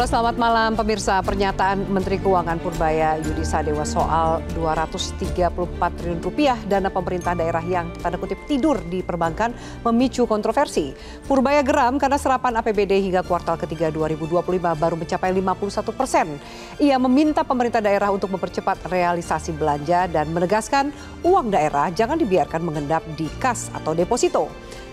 juga selamat malam pemirsa. Pernyataan Menteri Keuangan Purbaya Yudi Sadewa soal 234 triliun rupiah dana pemerintah daerah yang tanda kutip tidur di perbankan memicu kontroversi. Purbaya geram karena serapan APBD hingga kuartal ketiga 2025 baru mencapai 51%. Ia meminta pemerintah daerah untuk mempercepat realisasi belanja dan menegaskan uang daerah jangan dibiarkan mengendap di kas atau deposito.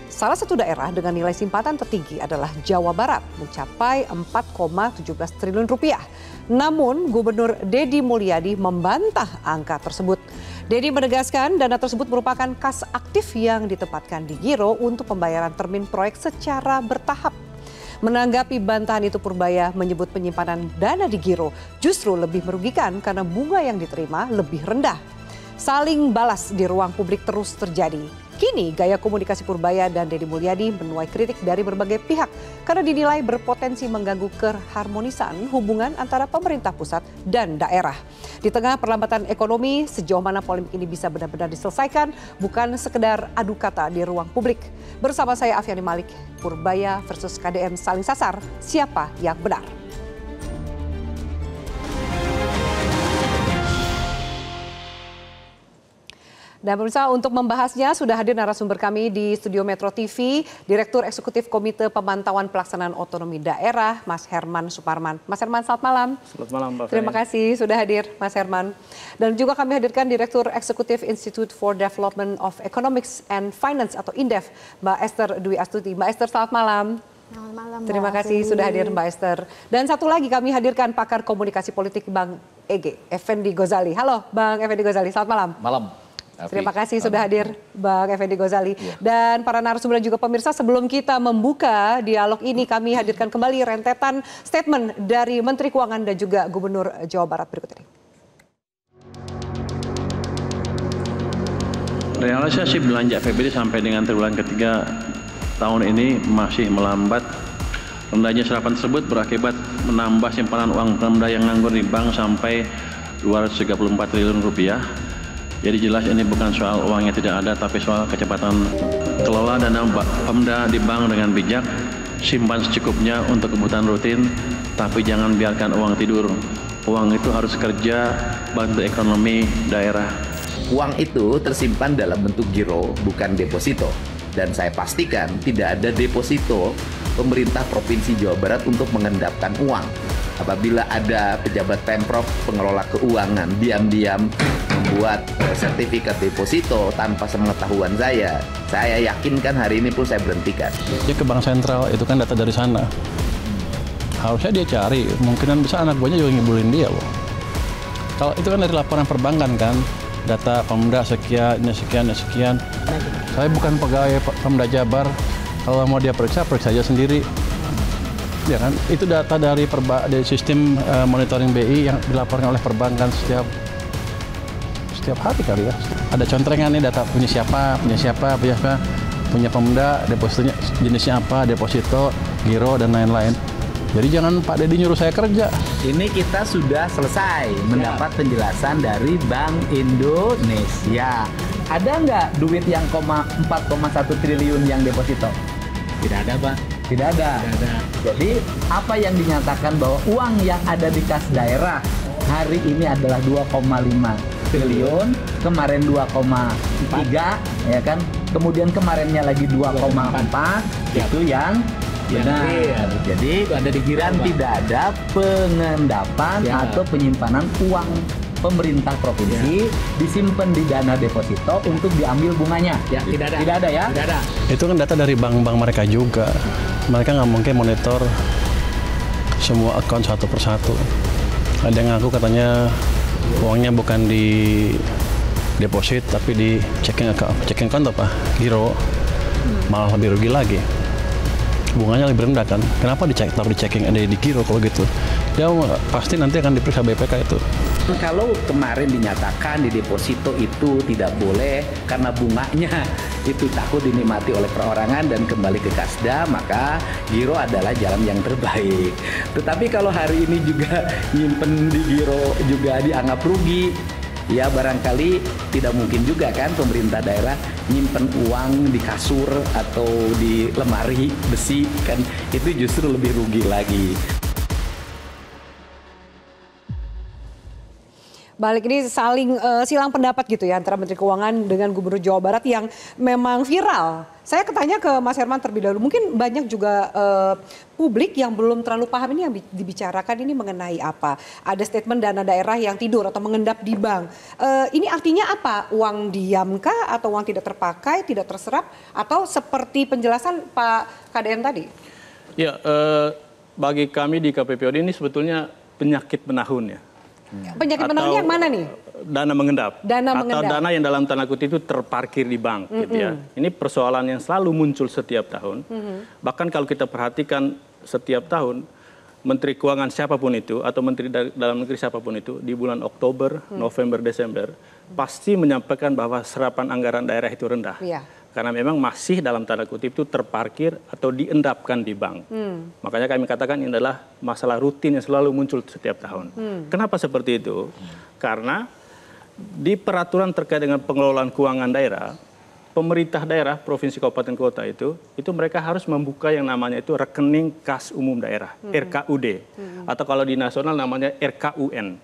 Salah satu daerah dengan nilai simpanan tertinggi adalah Jawa Barat, mencapai 4,17 triliun rupiah. Namun, Gubernur Deddy Mulyadi membantah angka tersebut. Deddy menegaskan dana tersebut merupakan kas aktif yang ditempatkan di Giro untuk pembayaran termin proyek secara bertahap. Menanggapi bantahan itu, Purbaya menyebut penyimpanan dana di Giro justru lebih merugikan karena bunga yang diterima lebih rendah. Saling balas di ruang publik terus terjadi. Kini gaya komunikasi Purbaya dan Deddy Mulyadi menuai kritik dari berbagai pihak karena dinilai berpotensi mengganggu keharmonisan hubungan antara pemerintah pusat dan daerah. Di tengah perlambatan ekonomi, sejauh mana polemik ini bisa benar-benar diselesaikan bukan sekedar adu kata di ruang publik. Bersama saya Afiani Malik, Purbaya versus KDM saling sasar, siapa yang benar? Dan pemirsa, untuk membahasnya sudah hadir narasumber kami di Studio Metro TV, Direktur Eksekutif Komite Pemantauan Pelaksanaan Otonomi Daerah, Mas Herman Suparman. Mas Herman, selamat malam. Selamat malam, Pak. Terima kasih sudah hadir, Mas Herman. Dan juga kami hadirkan Direktur Eksekutif Institute for Development of Economics and Finance atau INDEF, Mbak Esther Dwi Astuti. Mbak Esther, selamat malam. Selamat malam, Terima kasih sudah hadir, Mbak Esther. Dan satu lagi kami hadirkan pakar komunikasi politik Bang EG, Effendi Ghazali. Halo, Bang Effendi Ghazali, selamat malam. Malam. Terima kasih sudah hadir Bang Effendi Ghazali. Dan para narasumber dan juga pemirsa, sebelum kita membuka dialog ini kami hadirkan kembali rentetan statement dari Menteri Keuangan dan juga Gubernur Jawa Barat berikut ini. Realisasi belanja APBD sampai dengan triwulan ketiga tahun ini masih melambat. Rendahnya serapan tersebut berakibat menambah simpanan uang Pemda yang nganggur di bank sampai 234 triliun rupiah. Jadi jelas ini bukan soal uangnya tidak ada, tapi soal kecepatan kelola dana Pemda di bank dengan bijak, simpan secukupnya untuk kebutuhan rutin, tapi jangan biarkan uang tidur. Uang itu harus kerja, bantu ekonomi daerah. Uang itu tersimpan dalam bentuk giro, bukan deposito. Dan saya pastikan tidak ada deposito pemerintah Provinsi Jawa Barat untuk mengendapkan uang. Apabila ada pejabat Pemprov pengelola keuangan diam-diam membuat sertifikat deposito tanpa sepengetahuan saya yakinkan hari ini pun saya berhentikan. Dia ke bank sentral, itu kan data dari sana. Harusnya dia cari, kemungkinan bisa anak buahnya juga ngibulin dia. Kalau itu kan dari laporan perbankan kan, data Pemda sekian. Saya bukan pegawai Pemda Jabar, kalau mau dia periksa aja sendiri. Ya kan, itu data dari sistem monitoring BI yang dilaporkan oleh perbankan setiap hari kali ya. Ada contrengan nih data punya siapa, punya Pemda, depositonya jenisnya apa, deposito, giro dan lain-lain. Jadi jangan Pak Deddy nyuruh saya kerja. Ini kita sudah selesai mendapat penjelasan dari Bank Indonesia. Ada nggak duit yang 4,1 triliun yang deposito? Tidak ada, Pak. Tidak ada. Jadi apa yang dinyatakan bahwa uang yang ada di kas daerah hari ini adalah 2,5 triliun, kemarin 2,3 ya kan, kemudian kemarinnya lagi 2,4 itu yang benar. Jadi ada di Giro, tidak ada pengendapan atau penyimpanan uang pemerintah provinsi disimpan di dana deposito untuk diambil bunganya. Tidak ada ya. Tidak ada. Itu kan data dari bank-bank mereka juga. Mereka nggak mungkin monitor semua akun satu persatu. Ada yang ngaku katanya uangnya bukan di deposit tapi di checking account apa? Giro. Malah lebih rugi lagi. Bunganya lebih rendah kan? Kenapa taruh di checking ada di giro kalau gitu? Dia pasti nanti akan diperiksa BPK itu. Kalau kemarin dinyatakan di deposito itu tidak boleh karena bunganya itu takut dinikmati oleh perorangan dan kembali ke Kasda, maka giro adalah jalan yang terbaik. Tetapi kalau hari ini juga nyimpen di giro juga dianggap rugi, ya barangkali tidak mungkin juga kan pemerintah daerah nyimpen uang di kasur atau di lemari besi, kan itu justru lebih rugi lagi. Balik ini saling silang pendapat gitu ya antara Menteri Keuangan dengan Gubernur Jawa Barat yang memang viral. Saya ketanya ke Mas Herman terlebih dahulu, mungkin banyak juga publik yang belum terlalu paham ini yang dibicarakan ini mengenai apa. Ada statement dana daerah yang tidur atau mengendap di bank. Ini artinya apa? Uang diamkah atau uang tidak terpakai, tidak terserap, atau seperti penjelasan Pak KDM tadi? Ya, bagi kami di KPPOD ini sebetulnya penyakit menahun ya. Penyakit menahunnya yang mana nih? Dana mengendap. Dana atau mengendap. dana yang dalam tanda kutip itu terparkir di bank gitu ya. Ini persoalan yang selalu muncul setiap tahun. Bahkan kalau kita perhatikan setiap tahun Menteri Keuangan siapapun itu atau Menteri Dalam Negeri siapapun itu di bulan Oktober, November, Desember pasti menyampaikan bahwa serapan anggaran daerah itu rendah. Iya. Karena memang masih dalam tanda kutip itu terparkir atau diendapkan di bank. Makanya kami katakan ini adalah masalah rutin yang selalu muncul setiap tahun. Kenapa seperti itu? Karena di peraturan terkait dengan pengelolaan keuangan daerah, pemerintah daerah, provinsi, kabupaten, kota itu mereka harus membuka yang namanya itu rekening kas umum daerah, RKUD. Atau kalau di nasional namanya RKUN.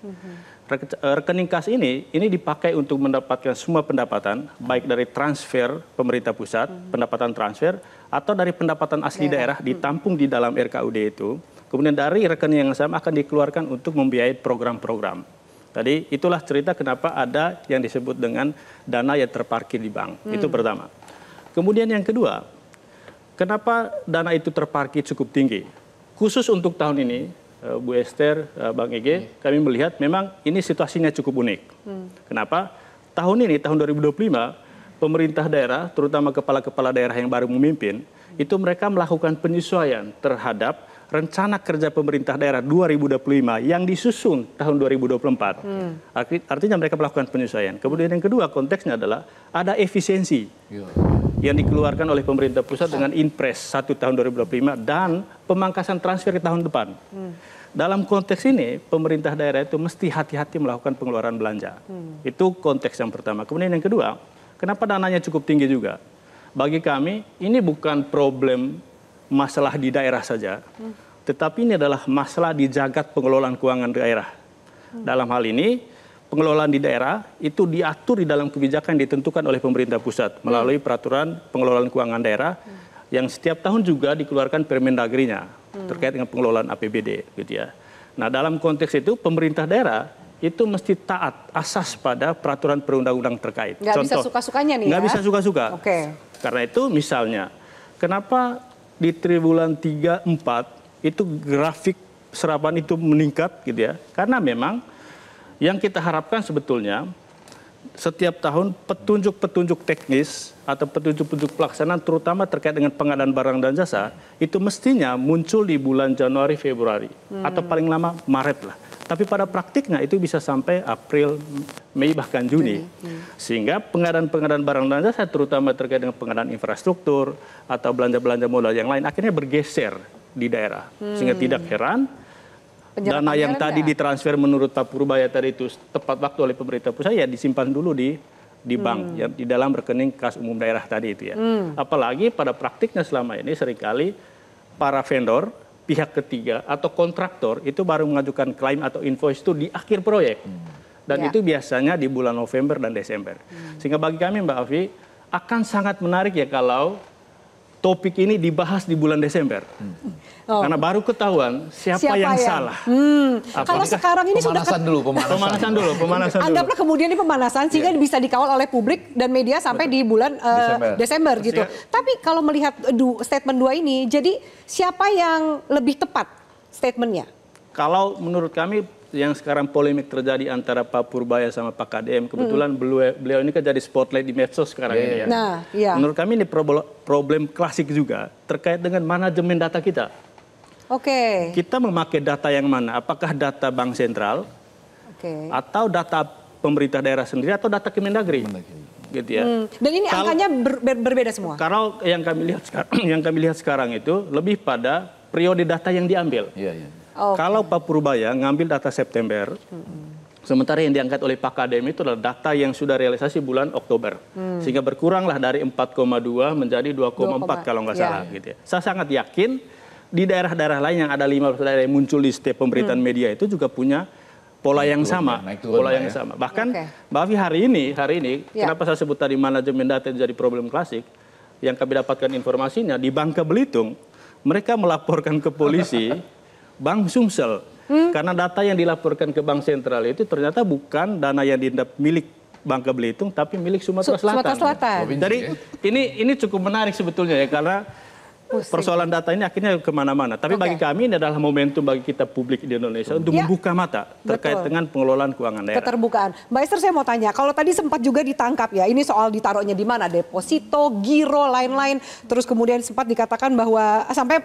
Rekening kas ini dipakai untuk mendapatkan semua pendapatan, baik dari transfer pemerintah pusat, pendapatan transfer, atau dari pendapatan asli daerah ditampung di dalam RKUD itu. Kemudian dari rekening yang sama akan dikeluarkan untuk membiayai program-program. Tadi itulah cerita kenapa ada yang disebut dengan dana yang terparkir di bank. Itu pertama. Kemudian yang kedua, kenapa dana itu terparkir cukup tinggi? Khusus untuk tahun ini, Bu Esther, Bang Ege, kami melihat memang ini situasinya cukup unik. Kenapa? Tahun ini, tahun 2025, pemerintah daerah, terutama kepala-kepala daerah yang baru memimpin, itu mereka melakukan penyesuaian terhadap rencana kerja pemerintah daerah 2025 yang disusun tahun 2024. Artinya mereka melakukan penyesuaian. Kemudian yang kedua konteksnya adalah ada efisiensi yang dikeluarkan oleh pemerintah pusat dengan Inpres 1 tahun 2025 dan pemangkasan transfer di tahun depan. Dalam konteks ini pemerintah daerah itu mesti hati-hati melakukan pengeluaran belanja. Itu konteks yang pertama. Kemudian yang kedua, kenapa dananya cukup tinggi juga? Bagi kami ini bukan problem masalah di daerah saja, tetapi ini adalah masalah di jagat pengelolaan keuangan daerah. Dalam hal ini, pengelolaan di daerah itu diatur di dalam kebijakan yang ditentukan oleh pemerintah pusat melalui peraturan pengelolaan keuangan daerah yang setiap tahun juga dikeluarkan Permendagrinya terkait dengan pengelolaan APBD, gitu ya. Nah, dalam konteks itu pemerintah daerah itu mesti taat asas pada peraturan perundang-undang terkait. Nggak bisa suka-sukanya nih. Nggak bisa suka-suka. Oke. Karena itu misalnya, kenapa di triwulan 3, 4 itu grafik serapan itu meningkat gitu ya. Karena memang yang kita harapkan sebetulnya setiap tahun petunjuk-petunjuk teknis atau petunjuk-petunjuk pelaksanaan terutama terkait dengan pengadaan barang dan jasa itu mestinya muncul di bulan Januari, Februari atau paling lama Maret lah. Tapi pada praktiknya itu bisa sampai April, Mei bahkan Juni. Sehingga pengadaan-pengadaan barang dan jasa terutama terkait dengan pengadaan infrastruktur atau belanja-belanja modal yang lain akhirnya bergeser di daerah. Sehingga tidak heran dana yang tadi ditransfer menurut Pak Purbaya tadi itu tepat waktu oleh pemerintah pusat ya disimpan dulu di bank ya, di dalam rekening kas umum daerah tadi itu ya. Apalagi pada praktiknya selama ini seringkali para vendor pihak ketiga atau kontraktor itu baru mengajukan klaim atau invoice itu di akhir proyek. Dan itu biasanya di bulan November dan Desember. Sehingga bagi kami Mbak Afi akan sangat menarik ya kalau topik ini dibahas di bulan Desember. Karena baru ketahuan siapa yang salah. Kalau sekarang ini sudah pemanasan dulu. Anggaplah kemudian ini pemanasan sehingga bisa dikawal oleh publik dan media sampai di bulan Desember gitu. Tapi kalau melihat statement 2 ini, jadi siapa yang lebih tepat statementnya? Kalau menurut kami yang sekarang polemik terjadi antara Pak Purbaya sama Pak KDM, kebetulan beliau ini kan jadi spotlight di medsos sekarang ini ya. Nah, iya. Menurut kami ini problem klasik juga terkait dengan manajemen data kita. Oke. Kita memakai data yang mana? Apakah data Bank Sentral atau data pemerintah daerah sendiri atau data Kemendagri? Gitu ya. Dan ini angkanya berbeda semua. Kalau yang kami lihat sekarang itu lebih pada periode data yang diambil. Kalau Pak Purbaya ngambil data September, sementara yang diangkat oleh Pak KDM itu adalah data yang sudah realisasi bulan Oktober. Sehingga berkuranglah dari 4,2 menjadi 2,4 kalau nggak salah. Gitu ya. Saya sangat yakin di daerah-daerah lain yang ada 15 daerah yang muncul di setiap pemberitaan media itu juga punya pola yang sama, naik turun pola lah yang ya. sama. Bahkan Oke. Mbak Afi hari ini, Ya. kenapa saya sebut tadi manajemen data itu jadi problem klasik? Yang kami dapatkan informasinya di Bangka Belitung, mereka melaporkan ke polisi Bank Sumsel karena data yang dilaporkan ke Bank Sentral itu ternyata bukan dana yang milik Bangka Belitung, tapi milik Sumatera Selatan. Sumatera Selatan. Jadi ini cukup menarik sebetulnya ya, karena persoalan data ini akhirnya kemana-mana. Tapi bagi kami ini adalah momentum bagi kita publik di Indonesia untuk membuka mata terkait dengan pengelolaan keuangan daerah. Keterbukaan. Mbak Esther, saya mau tanya, kalau tadi sempat juga ditangkap ya, ini soal ditaruhnya di mana, deposito, giro, lain-lain. Terus kemudian sempat dikatakan bahwa, sampai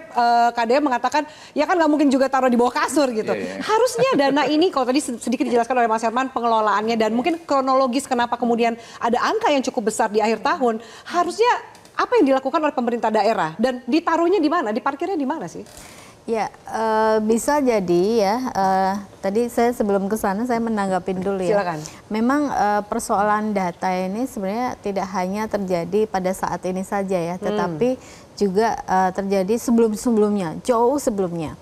KDM mengatakan, ya kan nggak mungkin juga taruh di bawah kasur gitu. Harusnya dana ini, kalau tadi sedikit dijelaskan oleh Mas Herman, pengelolaannya dan mungkin kronologis kenapa kemudian ada angka yang cukup besar di akhir tahun, harusnya apa yang dilakukan oleh pemerintah daerah dan ditaruhnya di mana, diparkirnya di mana sih? Ya, bisa jadi ya. Tadi saya sebelum ke sana saya menanggapin dulu ya. Silakan. Memang persoalan data ini sebenarnya tidak hanya terjadi pada saat ini saja ya, tetapi juga terjadi sebelum-sebelumnya, jauh sebelumnya.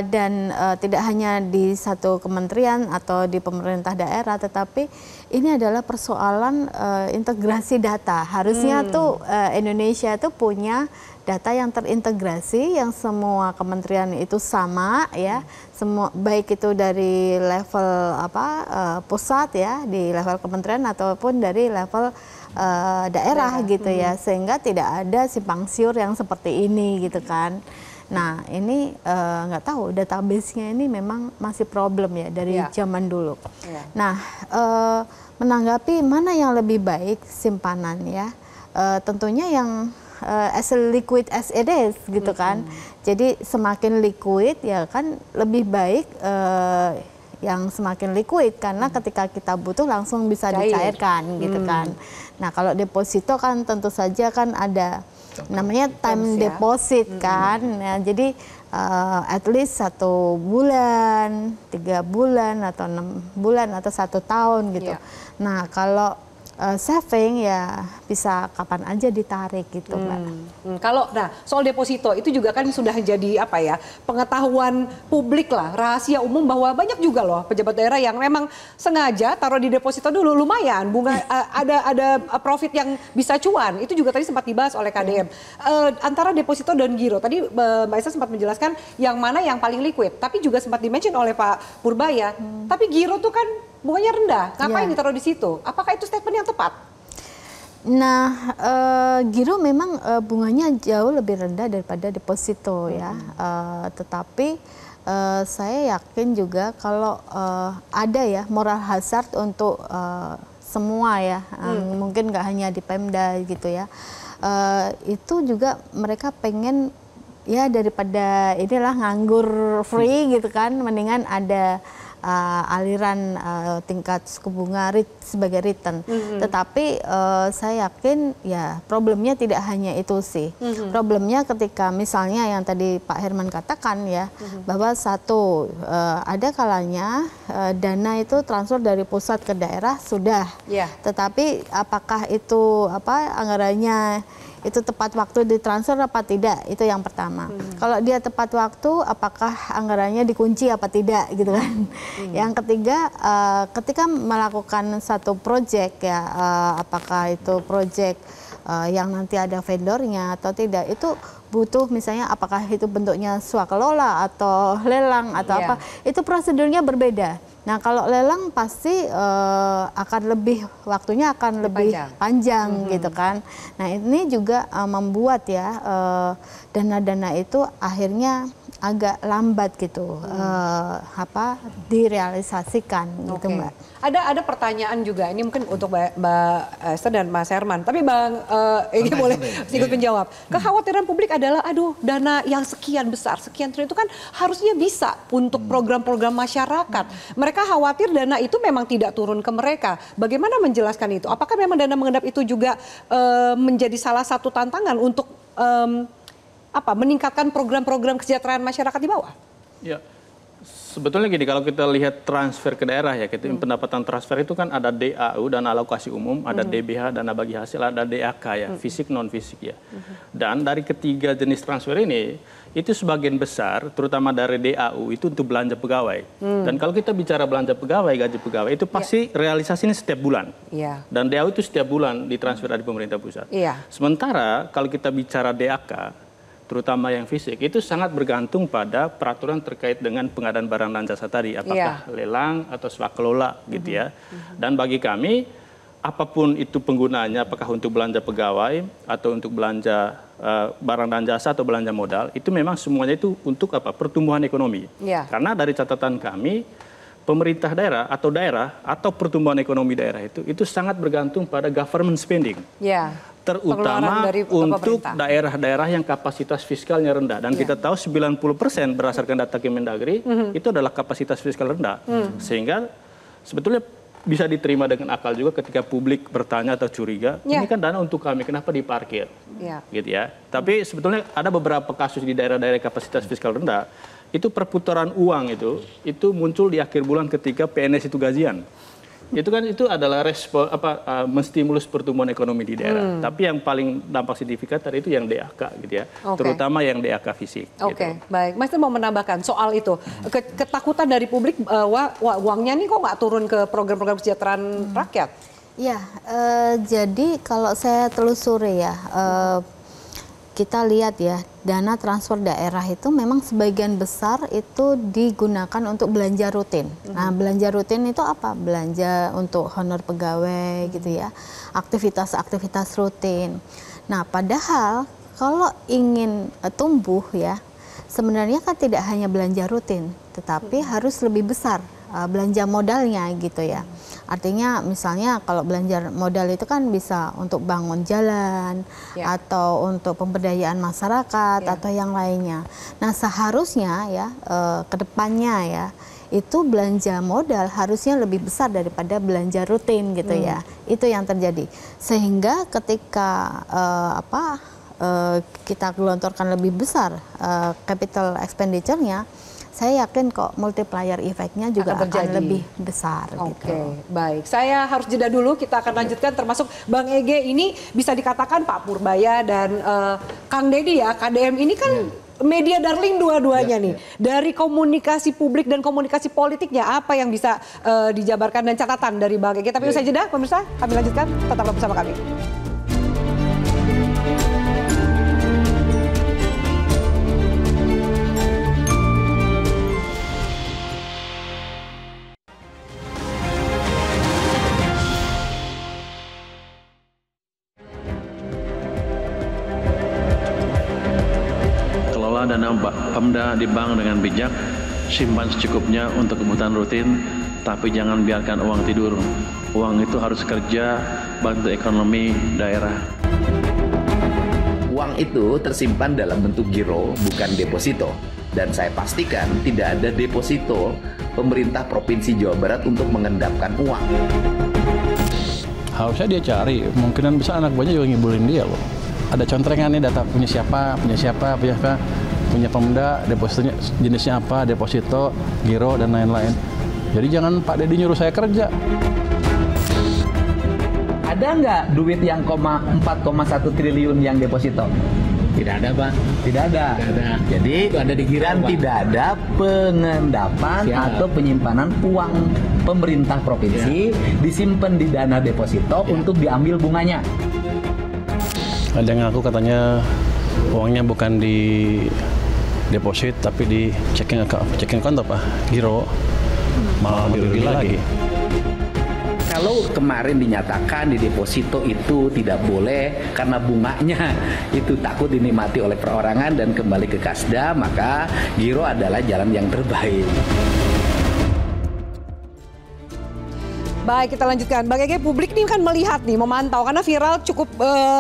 Dan tidak hanya di satu kementerian atau di pemerintah daerah, tetapi ini adalah persoalan integrasi data. Harusnya tuh Indonesia itu punya data yang terintegrasi, yang semua kementerian itu sama ya, semua baik itu dari level pusat ya, di level kementerian ataupun dari level daerah gitu ya, sehingga tidak ada simpang siur yang seperti ini gitu kan. Nah ini nggak tahu database-nya ini memang masih problem ya dari zaman dulu. Nah menanggapi mana yang lebih baik simpanan ya, tentunya yang as liquid as it is gitu kan. Jadi semakin liquid ya kan lebih baik yang semakin liquid, karena ketika kita butuh langsung bisa dicairkan gitu kan. Nah kalau deposito kan tentu saja kan ada namanya time deposit kan. Nah, jadi at least 1 bulan, 3 bulan atau 6 bulan atau 1 tahun gitu. Nah kalau saving ya bisa kapan aja ditarik gitu Mbak. Kalau soal deposito itu juga kan sudah jadi apa ya, pengetahuan publik lah, rahasia umum bahwa banyak juga loh pejabat daerah yang memang sengaja taruh di deposito dulu, lumayan bunga ada profit yang bisa cuan. Itu juga tadi sempat dibahas oleh KDM. Antara deposito dan giro tadi Mbak Esa sempat menjelaskan yang mana yang paling liquid, tapi juga sempat di-mention oleh Pak Purbaya. Tapi giro tuh kan bunganya rendah, ngapain ditaruh di situ? Apakah itu statement yang tepat? Nah, giro memang bunganya jauh lebih rendah daripada deposito ya. Tetapi saya yakin juga kalau ada ya moral hazard untuk semua ya, mungkin nggak hanya di Pemda gitu ya. Itu juga mereka pengen ya daripada inilah nganggur free gitu kan, mendingan ada aliran tingkat suku bunga sebagai return. Tetapi saya yakin ya problemnya tidak hanya itu sih. Problemnya ketika misalnya yang tadi Pak Herman katakan ya, bahwa satu ada kalanya dana itu transfer dari pusat ke daerah sudah. Tetapi apakah itu anggarannya itu tepat waktu ditransfer apa tidak, itu yang pertama. Kalau dia tepat waktu, apakah anggarannya dikunci apa tidak gitu kan. Yang ketiga, ketika melakukan satu proyek ya, apakah itu proyek yang nanti ada vendornya atau tidak, itu butuh misalnya apakah itu bentuknya swakelola atau lelang atau apa, itu prosedurnya berbeda. Nah kalau lelang pasti akan lebih, waktunya akan lebih panjang gitu kan. Nah ini juga membuat ya dana-dana itu akhirnya agak lambat gitu direalisasikan gitu Mbak. Ada pertanyaan juga, ini mungkin untuk Mbak Esther dan Mas Herman, tapi Bang Egy boleh ikut menjawab. Kekhawatiran publik adalah aduh dana yang sekian besar, sekian triliun itu kan harusnya bisa untuk program-program masyarakat. Mereka khawatir dana itu memang tidak turun ke mereka. Bagaimana menjelaskan itu? Apakah memang dana mengendap itu juga menjadi salah satu tantangan untuk meningkatkan program-program kesejahteraan masyarakat di bawah? Ya, Sebetulnya gini, kalau kita lihat transfer ke daerah ya, pendapatan transfer itu kan ada DAU, dana alokasi umum, ada DBH, dana bagi hasil, ada DAK ya, fisik non fisik ya. Dan dari ketiga jenis transfer ini, itu sebagian besar, terutama dari DAU itu untuk belanja pegawai. Dan kalau kita bicara belanja pegawai, gaji pegawai itu pasti realisasinya setiap bulan. Dan DAU itu setiap bulan ditransfer dari pemerintah pusat. Sementara kalau kita bicara DAK, terutama yang fisik, itu sangat bergantung pada peraturan terkait dengan pengadaan barang dan jasa tadi, apakah lelang atau swakelola gitu ya. Dan bagi kami, apapun itu penggunaannya, apakah untuk belanja pegawai atau untuk belanja barang dan jasa atau belanja modal, itu memang semuanya itu untuk apa? Pertumbuhan ekonomi. Karena dari catatan kami, pemerintah daerah atau pertumbuhan ekonomi daerah itu sangat bergantung pada government spending. Terutama untuk daerah-daerah yang kapasitas fiskalnya rendah. Dan kita tahu 90% berdasarkan data Kemendagri itu adalah kapasitas fiskal rendah. Sehingga sebetulnya bisa diterima dengan akal juga ketika publik bertanya atau curiga, ini kan dana untuk kami, kenapa diparkir? Gitu ya. Tapi sebetulnya ada beberapa kasus di daerah-daerah kapasitas fiskal rendah, itu perputaran uang itu muncul di akhir bulan ketika PNS itu gajian. Itu adalah respon menstimulus pertumbuhan ekonomi di daerah. Tapi yang paling dampak signifikan tadi itu yang DAK gitu ya. Terutama yang DAK fisik. Gitu. Baik. Mas mau menambahkan soal itu. Ketakutan dari publik bahwa uangnya nih kok nggak turun ke program-program kesejahteraan rakyat? Ya, jadi kalau saya telusuri ya, kita lihat ya, dana transfer daerah itu memang sebagian besar itu digunakan untuk belanja rutin. Nah, belanja rutin itu apa? Belanja untuk honor pegawai gitu ya, aktivitas-aktivitas rutin. Nah, padahal kalau ingin tumbuh ya, sebenarnya kan tidak hanya belanja rutin, tetapi harus lebih besar belanja modalnya gitu ya. Artinya misalnya kalau belanja modal itu kan bisa untuk bangun jalan atau untuk pemberdayaan masyarakat atau yang lainnya. Nah, seharusnya ya ke depannya ya itu belanja modal harusnya lebih besar daripada belanja rutin gitu ya. Itu yang terjadi. Sehingga ketika kita gelontorkan lebih besar capital expenditure-nya, saya yakin kok multiplier efeknya juga akan lebih besar. Baik. Saya harus jeda dulu, kita akan lanjutkan termasuk Bang Ege ini bisa dikatakan Pak Purbaya dan Kang Deddy ya, KDM ini kan media darling dua-duanya nih. Dari komunikasi publik dan komunikasi politiknya, apa yang bisa dijabarkan dan catatan dari Bang Ege. Tapi usai jeda, pemirsa, kami lanjutkan, tetaplah bersama kami. Dana Pemda di bank dengan bijak, simpan secukupnya untuk kebutuhan rutin, tapi jangan biarkan uang tidur. Uang itu harus kerja, bantu ekonomi daerah. Uang itu tersimpan dalam bentuk giro, bukan deposito. Dan saya pastikan tidak ada deposito pemerintah Provinsi Jawa Barat untuk mengendapkan uang. Harusnya dia cari, kemungkinan bisa anak buahnya juga ngibulin dia loh. Ada contrengan nih, data punya siapa, punya Pemda, depositonya jenisnya apa, deposito, giro, dan lain-lain. Jadi jangan Pak Deddy nyuruh saya kerja. Ada nggak duit yang 4,1 triliun yang deposito? Tidak ada, Pak. Tidak ada. Jadi ada di giro, tidak ada pengendapan atau penyimpanan uang pemerintah provinsi disimpan di dana deposito untuk diambil bunganya. Ada yang ngaku katanya uangnya bukan di deposit tapi di checking account apa? Giro. Malah lebih lagi. Kalau kemarin dinyatakan di deposito itu tidak boleh karena bunganya itu takut dinikmati oleh perorangan dan kembali ke kasda, maka giro adalah jalan yang terbaik. Baik, kita lanjutkan. Bang Ege, publik ini kan melihat nih, memantau karena viral cukup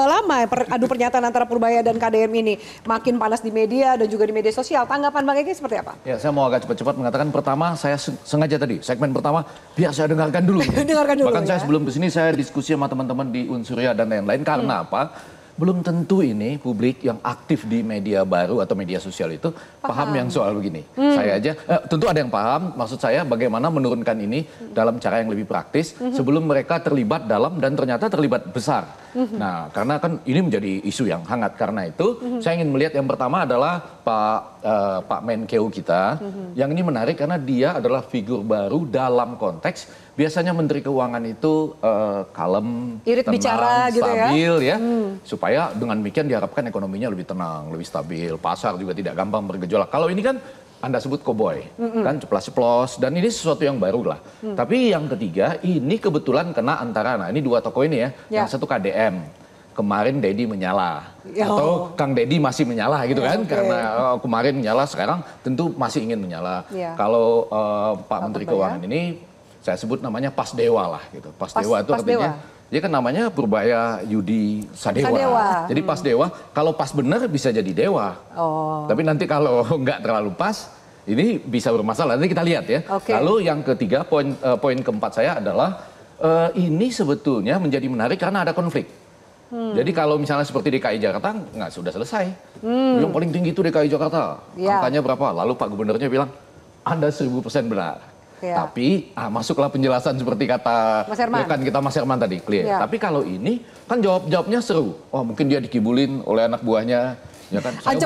lama adu pernyataan antara Purbaya dan KDM ini. Makin panas di media dan juga di media sosial. Tanggapan Bang Ege seperti apa? Ya, saya mau agak cepat-cepat mengatakan pertama saya sengaja tadi, segmen pertama biar saya dengarkan dulu. Dengarkan dulu. Bahkan saya sebelum kesini saya diskusi sama teman-teman di Unsurya dan lain-lain. Karena apa? belum tentu ini publik yang aktif di media baru atau media sosial itu paham yang soal begini. Saya aja, tentu ada yang paham, maksud saya bagaimana menurunkan ini dalam cara yang lebih praktis sebelum mereka terlibat dalam dan ternyata terlibat besar. Nah, karena kan ini menjadi isu yang hangat, karena itu saya ingin melihat yang pertama adalah Pak Menkeu kita, yang ini menarik karena dia adalah figur baru dalam konteks biasanya Menteri Keuangan itu kalem, irit tenang, bicara gitu stabil ya, supaya dengan demikian diharapkan ekonominya lebih tenang, lebih stabil, pasar juga tidak gampang bergejolak. Kalau ini kan Anda sebut koboi, kan ceplas-ceplos, dan ini sesuatu yang baru lah. Tapi yang ketiga, ini kebetulan kena antara, nah ini dua tokoh ini ya, yang satu KDM. Kemarin Dedi menyala, atau Kang Dedi masih menyala gitu kan, karena kemarin menyala, sekarang tentu masih ingin menyala. Kalau Pak Menteri Keuangan ini, saya sebut namanya Pas Dewa lah gitu. Pas Dewa itu artinya, dia kan namanya Purbaya Yudi Sadewa. Jadi Pas Dewa, kalau pas benar bisa jadi dewa. Tapi nanti kalau nggak terlalu pas, ini bisa bermasalah. Nanti kita lihat ya. Lalu yang ketiga, poin keempat saya adalah, ini sebetulnya menjadi menarik karena ada konflik. Jadi kalau misalnya seperti DKI Jakarta, nggak sudah selesai. Yang paling tinggi itu DKI Jakarta. Angkanya berapa? Lalu Pak Gubernurnya bilang, Anda 1000% benar. Tapi masuklah penjelasan seperti kata rekan kita Mas Herman tadi, clear. Tapi kalau ini kan jawabnya seru. Oh mungkin dia dikibulin oleh anak buahnya. Ya kan? Saya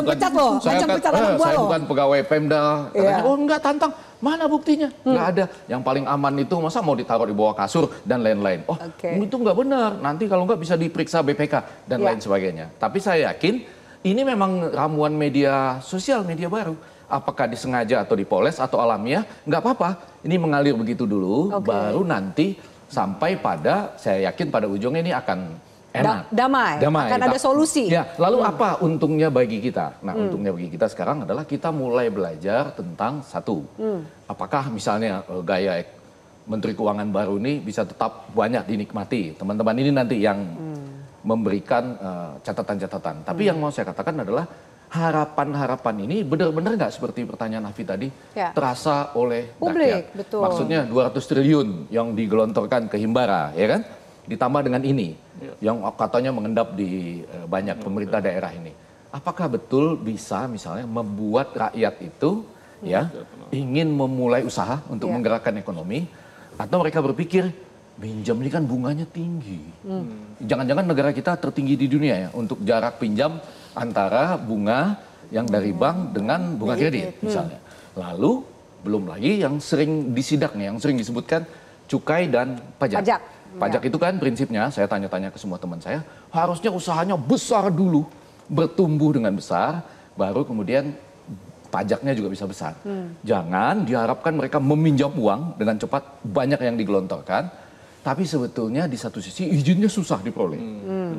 bukan pegawai Pemda. Katanya, oh enggak, tantang. Mana buktinya? Enggak ada. Yang paling aman itu masa mau ditaruh di bawah kasur dan lain-lain. Oh itu enggak benar. Nanti kalau enggak bisa diperiksa BPK dan lain sebagainya. Tapi saya yakin ini memang ramuan media sosial, media baru. Apakah disengaja atau dipoles atau alamiah, nggak apa-apa. Ini mengalir begitu dulu, baru nanti sampai pada, saya yakin pada ujungnya ini akan enak. Damai. Akan ada solusi. Ya, lalu apa untungnya bagi kita? Nah, untungnya bagi kita sekarang adalah kita mulai belajar tentang satu. Apakah misalnya gaya Menteri Keuangan baru ini bisa tetap banyak dinikmati. Teman-teman ini nanti yang memberikan catatan-catatan. Tapi yang mau saya katakan adalah, harapan-harapan ini benar-benar nggak seperti pertanyaan Afi tadi terasa oleh publik, rakyat. Maksudnya 200 triliun yang digelontorkan ke Himbara, ya kan? Ditambah dengan ini yang katanya mengendap di banyak pemerintah daerah ini. Apakah betul bisa misalnya membuat rakyat itu ya ingin memulai usaha untuk menggerakkan ekonomi, atau mereka berpikir pinjam ini kan bunganya tinggi. Jangan-jangan negara kita tertinggi di dunia ya untuk jarak pinjam antara bunga yang dari bank dengan bunga kredit misalnya. Lalu belum lagi yang sering disidak nih, yang sering disebutkan cukai dan pajak. Pajak itu kan prinsipnya, saya tanya-tanya ke semua teman saya, harusnya usahanya besar dulu, bertumbuh dengan besar, baru kemudian pajaknya juga bisa besar. Jangan diharapkan mereka meminjam uang dengan cepat, banyak yang digelontorkan, tapi sebetulnya di satu sisi izinnya susah diperoleh.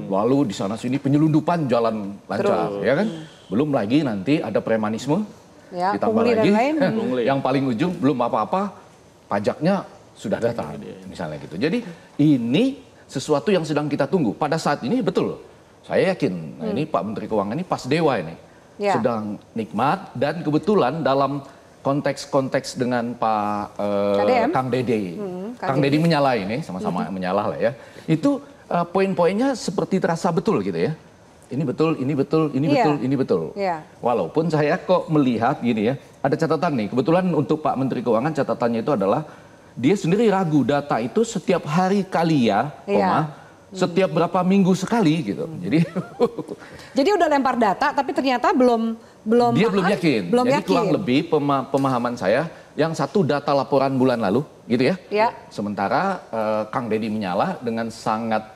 Lalu di sana sini penyelundupan jalan lancar, ya kan? Belum lagi nanti ada premanisme, ditambah lagi yang paling ujung belum apa-apa, pajaknya sudah datang, misalnya gitu. Jadi ini sesuatu yang sedang kita tunggu. Pada saat ini betul, saya yakin, nah ini Pak Menteri Keuangan ini pas dewa ini, sedang nikmat, dan kebetulan dalam konteks-konteks dengan Pak Kang Dede. Kang Dede menyala ini, sama-sama menyala lah ya. Itu poin-poinnya seperti terasa betul gitu ya. Ini betul, ini betul, ini betul, ini betul. Walaupun saya kok melihat gini ya, ada catatan nih. Kebetulan untuk Pak Menteri Keuangan catatannya itu adalah, dia sendiri ragu data itu setiap hari kali ya, setiap berapa minggu sekali gitu. Jadi udah lempar data, tapi ternyata belum dia belum yakin. Jadi kurang lebih pemahaman saya, yang satu data laporan bulan lalu, gitu ya. Sementara Kang Dede menyala dengan sangat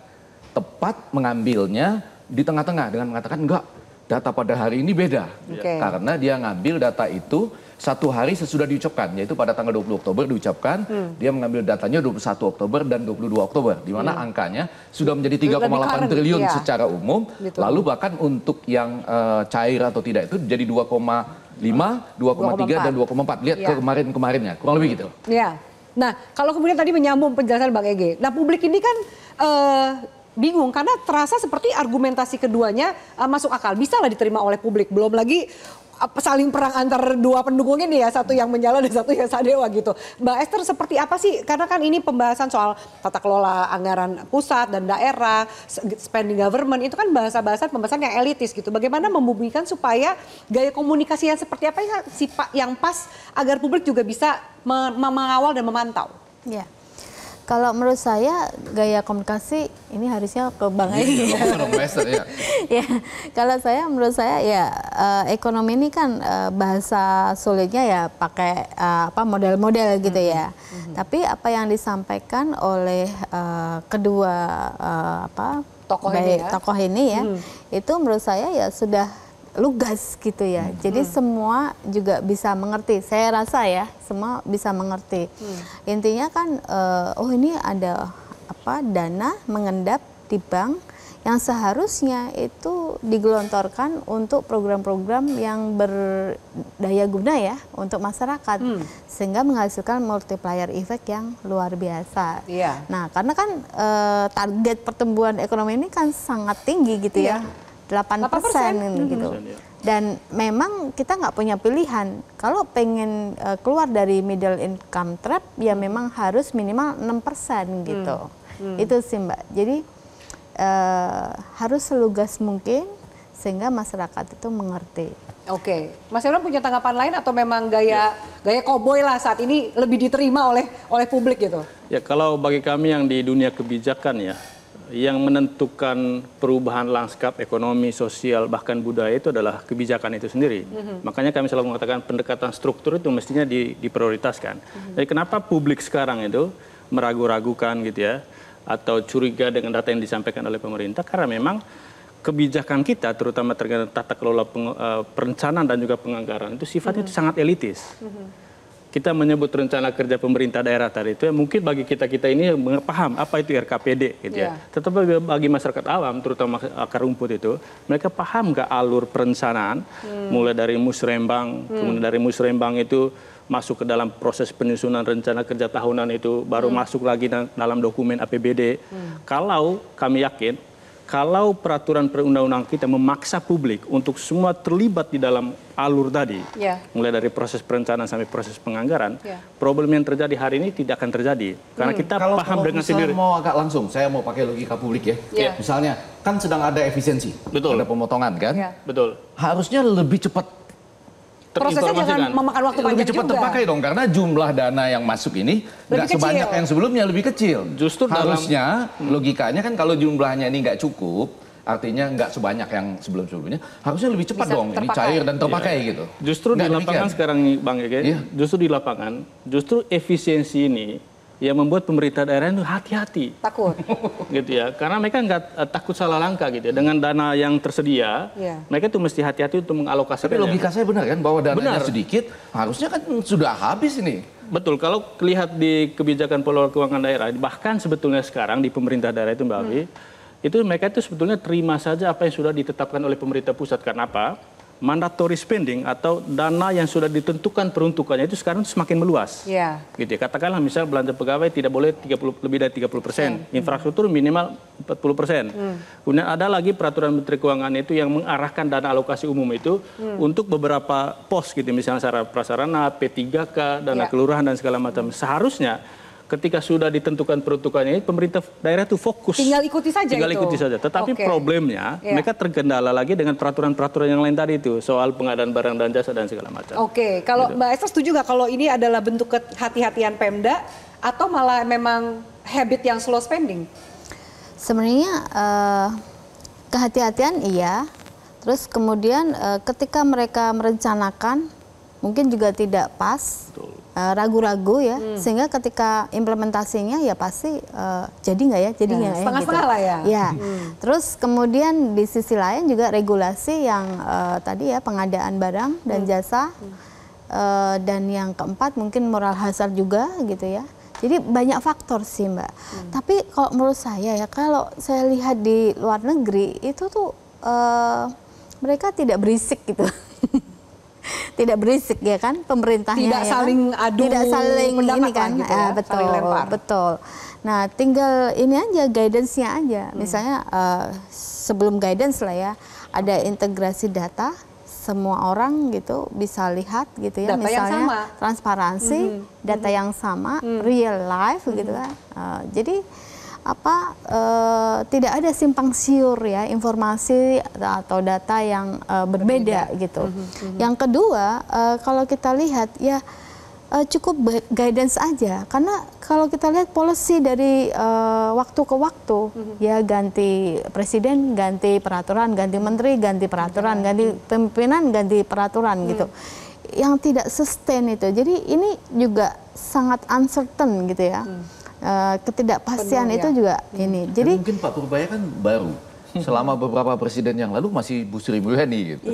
tepat mengambilnya di tengah-tengah dengan mengatakan enggak, data pada hari ini beda. Karena dia ngambil data itu satu hari sesudah diucapkan, yaitu pada tanggal 20 Oktober diucapkan, dia mengambil datanya 21 Oktober dan 22 Oktober, di mana angkanya sudah menjadi 3,8 triliun secara umum, lalu bahkan untuk yang cair atau tidak itu jadi 2,5, 2,3 dan 2,4. Lihat ke kemarin-kemarinnya, kurang lebih gitu. Nah, kalau kemudian tadi menyambung penjelasan Bang Ege, nah publik ini kan bingung karena terasa seperti argumentasi keduanya masuk akal, bisa lah diterima oleh publik. Belum lagi saling perang antar dua pendukung ini ya, satu yang menyala dan satu yang Sadewa gitu. Mbak Esther, seperti apa sih? Karena kan ini pembahasan soal tata kelola anggaran pusat dan daerah, spending government, itu kan bahasa-bahasa pembahasan yang elitis gitu. Bagaimana membumikan supaya gaya komunikasi yang seperti apa yang pas agar publik juga bisa mengawal dan memantau? Ya. Kalau menurut saya gaya komunikasi ini harusnya ke Bang Edi. Ya, kalau menurut saya ya ekonomi ini kan bahasa sulitnya ya pakai model-model gitu ya. Tapi apa yang disampaikan oleh kedua tokoh ini ya, itu menurut saya ya sudah lugas gitu ya. Jadi semua juga bisa mengerti. Saya rasa ya semua bisa mengerti. Intinya kan ini ada dana mengendap di bank yang seharusnya itu digelontorkan untuk program-program yang berdaya guna ya untuk masyarakat, sehingga menghasilkan multiplier effect yang luar biasa. Nah, karena kan target pertumbuhan ekonomi ini kan sangat tinggi gitu ya. 8% gitu. Dan memang kita nggak punya pilihan. Kalau pengen keluar dari middle income trap, ya memang harus minimal 6% gitu. Itu sih Mbak. Jadi harus selugas mungkin sehingga masyarakat itu mengerti. Oke, Mas Imran punya tanggapan lain atau memang gaya koboi lah saat ini lebih diterima oleh publik gitu? Ya, kalau bagi kami yang di dunia kebijakan ya, yang menentukan perubahan lanskap ekonomi, sosial, bahkan budaya itu adalah kebijakan itu sendiri. Makanya kami selalu mengatakan pendekatan struktur itu mestinya diprioritaskan. Jadi kenapa publik sekarang itu meragu-ragukan gitu ya, atau curiga dengan data yang disampaikan oleh pemerintah, karena memang kebijakan kita, terutama terkait tata kelola perencanaan dan juga penganggaran itu sifatnya itu sangat elitis. Kita menyebut rencana kerja pemerintah daerah tadi itu, mungkin bagi kita ini paham apa itu RKPD gitu ya. Tetapi bagi masyarakat awam, terutama akar rumput itu, mereka paham nggak alur perencanaan, mulai dari musrembang, kemudian dari musrembang itu masuk ke dalam proses penyusunan rencana kerja tahunan itu, baru masuk lagi dalam dokumen APBD. Kalau kami yakin, kalau peraturan perundang-undang kita memaksa publik untuk semua terlibat di dalam alur tadi, mulai dari proses perencanaan sampai proses penganggaran, problem yang terjadi hari ini tidak akan terjadi. Karena kita paham dengan sendiri. Kalau mau agak langsung, saya mau pakai logika publik ya. Misalnya, kan sedang ada efisiensi, ada pemotongan kan? Betul. Harusnya lebih cepat prosesnya jangan memakan waktu panjang lebih cepat juga. terpakai dong, karena jumlah dana yang masuk ini nggak sebanyak yang sebelumnya, lebih kecil. Justru harusnya logikanya kan kalau jumlahnya ini nggak cukup, artinya nggak sebanyak yang sebelum-sebelumnya, harusnya lebih cepat dong ini cair dan terpakai gitu. Justru di lapangan sekarang nih Bang Ege, justru di lapangan, justru efisiensi ini yang membuat pemerintah daerah itu hati-hati. Takut. Gitu ya, karena mereka nggak takut salah langkah gitu ya. Dengan dana yang tersedia, mereka tuh mesti hati-hati untuk mengalokasikan. Tapi logika saya benar kan, bahwa dananya sedikit, harusnya kan sudah habis ini. Betul, kalau lihat di kebijakan pengelolaan keuangan daerah, bahkan sebetulnya sekarang di pemerintah daerah itu Mbak Avi, itu mereka itu sebetulnya terima saja apa yang sudah ditetapkan oleh pemerintah pusat. Karena apa? Mandatory spending atau dana yang sudah ditentukan peruntukannya itu sekarang semakin meluas. Gitu ya. Katakanlah misal belanja pegawai tidak boleh lebih dari 30%, infrastruktur minimal 40%. Kemudian ada lagi peraturan Menteri Keuangan itu yang mengarahkan dana alokasi umum itu untuk beberapa pos gitu, misalnya sarana prasarana, P3K, dana kelurahan dan segala macam. Seharusnya ketika sudah ditentukan peruntukannya ini, pemerintah daerah itu fokus. Tinggal ikuti saja ikuti saja. Tetapi problemnya mereka terkendala lagi dengan peraturan-peraturan yang lain tadi itu. Soal pengadaan barang dan jasa dan segala macam. Kalau Mbak Esther setuju nggak kalau ini adalah bentuk kehati-hatian Pemda atau malah memang habit yang slow spending? Sebenarnya kehati-hatian iya. Terus kemudian ketika mereka merencanakan mungkin juga tidak pas. Ragu-ragu ya, sehingga ketika implementasinya ya pasti jadi nggak ya, jadi nggak ya, setengah-setengah lah ya. Terus kemudian di sisi lain juga regulasi yang tadi ya pengadaan barang dan jasa, dan yang keempat mungkin moral hazard juga gitu ya. Jadi banyak faktor sih Mbak. Tapi kalau menurut saya ya, kalau saya lihat di luar negeri itu tuh mereka tidak berisik gitu. Tidak berisik ya kan pemerintahnya, tidak ya saling kan? adu tidak saling ini kan gitu ya, betul. Nah tinggal ini aja guidance-nya aja, misalnya sebelum guidance lah ya ada integrasi data semua orang gitu bisa lihat gitu ya, Data misalnya yang sama. transparansi, data yang sama, real life gitu kan. Jadi tidak ada simpang siur ya informasi atau data yang berbeda gitu. Yang kedua, kalau kita lihat ya cukup guidance aja, karena kalau kita lihat policy dari waktu ke waktu ya, ganti presiden, ganti peraturan, ganti menteri, ganti peraturan, ganti pimpinan, ganti peraturan gitu, yang tidak sustain itu. Jadi ini juga sangat uncertain gitu ya. Ketidakpastian itu juga ini. Jadi mungkin Pak Purbaya kan baru. Selama beberapa presiden yang lalu masih Bu Sri Mulyani gitu.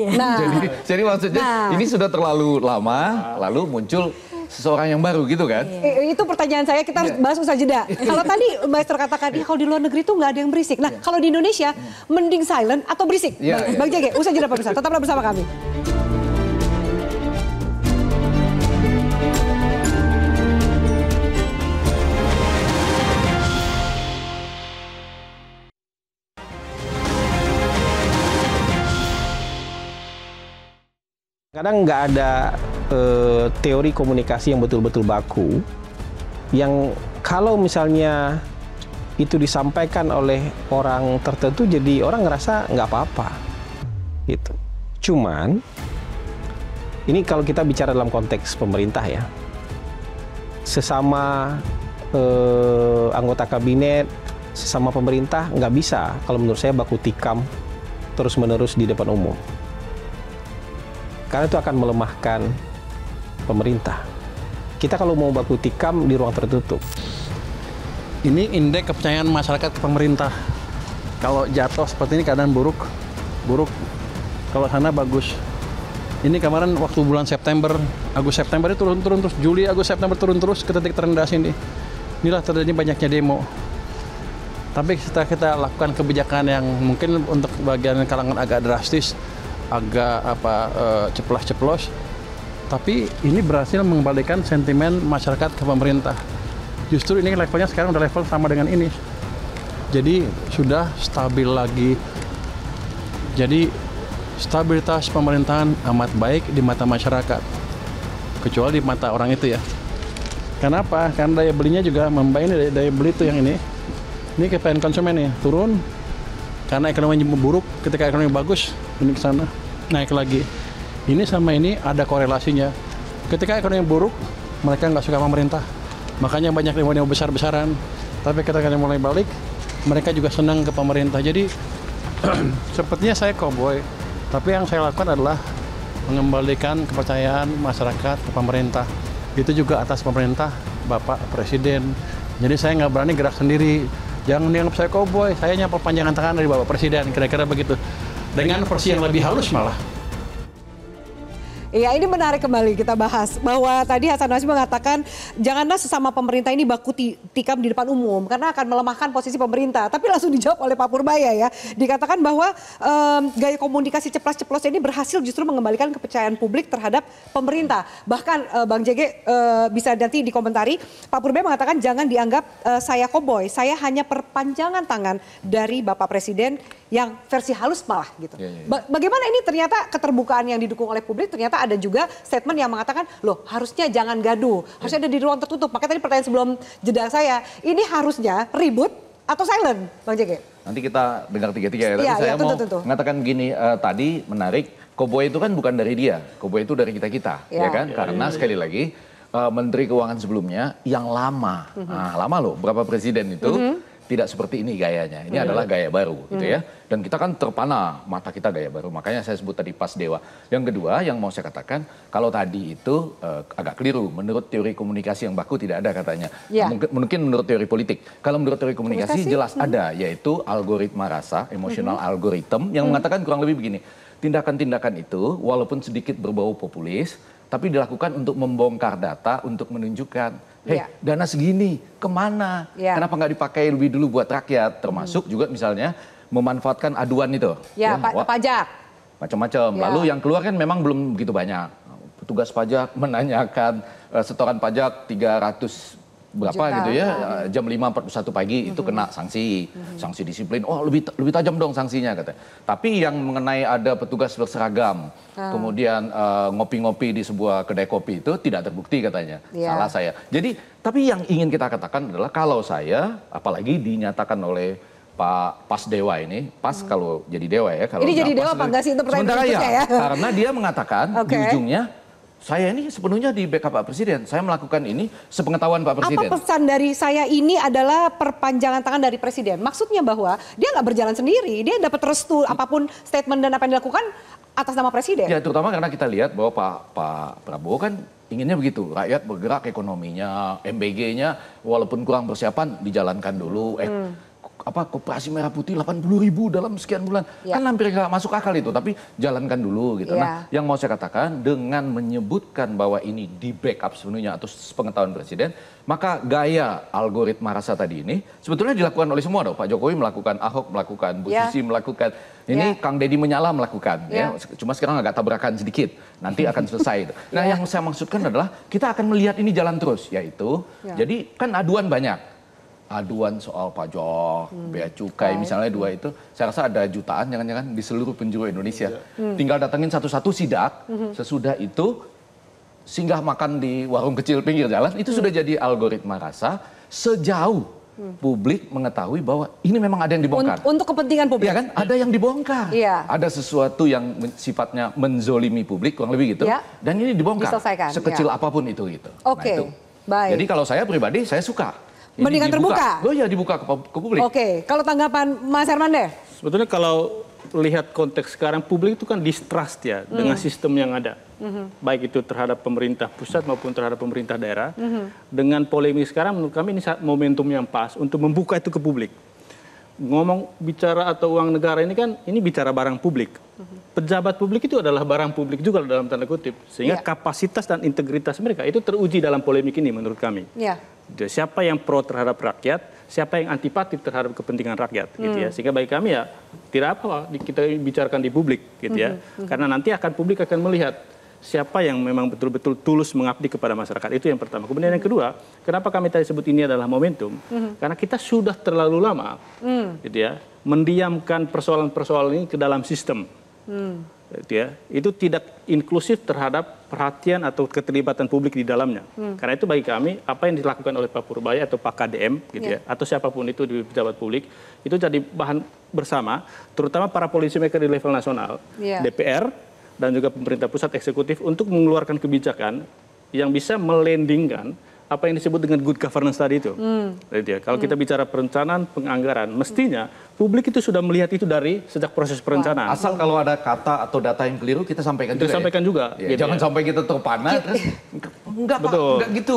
Jadi maksudnya ini sudah terlalu lama, lalu muncul seseorang yang baru gitu kan? Itu pertanyaan saya, kita harus bahas usai jeda. Kalau tadi Maestro katakan, ya kalau di luar negeri tuh nggak ada yang berisik. Nah, kalau di Indonesia, mending silent atau berisik? Bang Jege, usai jeda pemirsa, tetaplah bersama kami. Kadang nggak ada teori komunikasi yang betul-betul baku, yang kalau misalnya itu disampaikan oleh orang tertentu, jadi orang ngerasa nggak apa-apa, gitu. Cuman, ini kalau kita bicara dalam konteks pemerintah ya, sesama anggota kabinet, sesama pemerintah nggak bisa, kalau menurut saya baku tikam terus-menerus di depan umum. Karena itu akan melemahkan pemerintah. Kita kalau mau baku tikam di ruang tertutup. Ini indeks kepercayaan masyarakat ke pemerintah. Kalau jatuh seperti ini keadaan buruk. Kalau sana bagus. Ini kemarin waktu bulan September, Agustus September itu turun terus, Juli, Agustus September turun terus ke titik terendah sini. Inilah terjadi banyaknya demo. Tapi setelah kita lakukan kebijakan yang mungkin untuk bagian kalangan agak drastis, agak ceplas-ceplos, tapi ini berhasil mengembalikan sentimen masyarakat ke pemerintah. Justru ini levelnya sekarang udah level sama dengan ini, jadi sudah stabil lagi. Jadi stabilitas pemerintahan amat baik di mata masyarakat, kecuali di mata orang itu ya. Kenapa? Karena daya belinya juga membaik. Ini daya beli itu yang ini kepengen konsumen nih turun. Karena ekonomi buruk, ketika ekonomi bagus, ini ke sana, naik lagi. Ini sama ini ada korelasinya. Ketika ekonomi buruk, mereka nggak suka pemerintah. Makanya banyak demo besar-besaran. Tapi ketika mulai balik, mereka juga senang ke pemerintah. Jadi, sepertinya saya cowboy. Tapi yang saya lakukan adalah mengembalikan kepercayaan masyarakat ke pemerintah. Itu juga atas pemerintah, Bapak Presiden. Jadi saya nggak berani gerak sendiri. Jangan dianggap saya cowboy, saya nyapa panjangan tangan dari Bapak Presiden, kira-kira begitu. Dengan versi yang lebih halus malah. Iya, ini menarik kembali kita bahas bahwa tadi Hasan Nazmi mengatakan janganlah sesama pemerintah ini baku tikam di depan umum karena akan melemahkan posisi pemerintah. Tapi langsung dijawab oleh Pak Purbaya ya. Dikatakan bahwa gaya komunikasi ceplas-ceplos ini berhasil justru mengembalikan kepercayaan publik terhadap pemerintah. Bahkan Bang Jege bisa nanti dikomentari, Pak Purbaya mengatakan jangan dianggap saya cowboy, saya hanya perpanjangan tangan dari Bapak Presiden yang versi halus malah gitu. Bagaimana ini ternyata keterbukaan yang didukung oleh publik, ternyata ada juga statement yang mengatakan loh harusnya jangan gaduh, harusnya ada di ruang tertutup. Makanya tadi pertanyaan sebelum jeda saya, ini harusnya ribut atau silent, Bang Jege? Nanti kita dengar tiga-tiga ya. Tapi saya mau mengatakan begini, tadi menarik, cowboy itu kan bukan dari dia, cowboy itu dari kita-kita, ya kan? Karena sekali lagi Menteri Keuangan sebelumnya yang lama, lama loh, berapa presiden itu tidak seperti ini gayanya. Ini adalah gaya baru gitu ya. Dan kita kan terpana mata kita gaya baru. Makanya saya sebut tadi pas dewa. Yang kedua yang mau saya katakan, kalau tadi itu agak keliru. Menurut teori komunikasi yang baku tidak ada katanya. Mungkin menurut teori politik. Kalau menurut teori komunikasi jelas ada. Yaitu algoritma rasa, emotional algorithm yang mengatakan kurang lebih begini. Tindakan-tindakan itu walaupun sedikit berbau populis, tapi dilakukan untuk membongkar data, untuk menunjukkan dana segini, kemana? Kenapa nggak dipakai lebih dulu buat rakyat? Termasuk juga misalnya memanfaatkan aduan itu. Pajak. Macam-macam. Lalu yang keluar kan memang belum begitu banyak. Petugas pajak menanyakan setoran pajak 300 berapa Juta. gitu ya, jam 5.41 pagi itu kena sanksi, sanksi disiplin. Oh lebih tajam dong sanksinya katanya. Tapi yang mengenai ada petugas berseragam, kemudian ngopi-ngopi di sebuah kedai kopi itu tidak terbukti katanya. Salah saya. Jadi tapi yang ingin kita katakan adalah kalau saya, apalagi dinyatakan oleh Pak Pas Dewa ini, Pas kalau jadi dewa ya. Kalau ini jadi dewa apa enggak sih itu pertanyaan ya? Karena dia mengatakan di ujungnya, saya ini sepenuhnya di backup Pak Presiden. Saya melakukan ini sepengetahuan Pak Presiden. Apa pesan dari saya ini adalah perpanjangan tangan dari Presiden? Maksudnya bahwa dia nggak berjalan sendiri, dia dapat restu apapun statement dan apa yang dilakukan atas nama Presiden. Ya terutama karena kita lihat bahwa Pak Prabowo kan inginnya begitu, rakyat bergerak ekonominya, MBG-nya walaupun kurang persiapan dijalankan dulu. Koperasi Merah Putih 80.000 dalam sekian bulan. Kan hampir nggak masuk akal itu, tapi jalankan dulu gitu. Nah, yang mau saya katakan dengan menyebutkan bahwa ini di backup sepenuhnya atau sepengetahuan Presiden, maka gaya algoritma rasa tadi ini sebetulnya dilakukan oleh semua dong. Pak Jokowi melakukan, Ahok melakukan, Bu Susi melakukan, ini Kang Deddy Menyala melakukan. Ya. Cuma sekarang agak tabrakan sedikit, nanti akan selesai itu. Nah yang saya maksudkan adalah kita akan melihat ini jalan terus, yaitu jadi kan aduan banyak. Aduan soal pajak, bea cukai misalnya dua itu, saya rasa ada jutaan jangan-jangan di seluruh penjuru Indonesia. Tinggal datengin satu-satu sidak, sesudah itu singgah makan di warung kecil pinggir jalan, itu sudah jadi algoritma rasa sejauh publik mengetahui bahwa ini memang ada yang dibongkar. Untuk kepentingan publik. Iya kan? Ada yang dibongkar. Ada sesuatu yang sifatnya menzolimi publik, kurang lebih gitu. Dan ini dibongkar. Sekecil apapun itu gitu. Oke, baik. Jadi kalau saya pribadi, saya suka. Mendingan terbuka? Oh ya dibuka ke publik. Oke, kalau tanggapan Mas Herman deh? Sebetulnya kalau lihat konteks sekarang, publik itu kan distrust ya dengan sistem yang ada. Baik itu terhadap pemerintah pusat maupun terhadap pemerintah daerah. Dengan polemik sekarang menurut kami ini momentum yang pas untuk membuka itu ke publik. Ngomong bicara atau uang negara ini kan, ini bicara barang publik. Pejabat publik itu adalah barang publik juga dalam tanda kutip. Sehingga kapasitas dan integritas mereka itu teruji dalam polemik ini menurut kami. Siapa yang pro terhadap rakyat, siapa yang antipatik terhadap kepentingan rakyat, gitu ya. Sehingga bagi kami ya tidak apa kita bicarakan di publik, gitu ya. Karena nanti publik akan melihat siapa yang memang betul-betul tulus mengabdi kepada masyarakat. Itu yang pertama. Kemudian yang kedua, kenapa kami tadi sebut ini adalah momentum? Karena kita sudah terlalu lama, gitu ya, mendiamkan persoalan-persoalan ini ke dalam sistem. Gitu ya. Itu tidak inklusif terhadap perhatian atau keterlibatan publik di dalamnya. Karena itu bagi kami apa yang dilakukan oleh Pak Purbaya atau Pak KDM gitu ya, atau siapapun itu di pejabat publik itu jadi bahan bersama, terutama para policy maker di level nasional, DPR dan juga pemerintah pusat eksekutif untuk mengeluarkan kebijakan yang bisa melandingkan apa yang disebut dengan good governance tadi itu. Kalau kita bicara perencanaan, penganggaran, mestinya publik itu sudah melihat itu dari sejak proses perencanaan. Asal kalau ada kata atau data yang keliru kita sampaikan juga. Sampaikan juga. Ya, jangan sampai kita terpana terus enggak Pak, enggak gitu.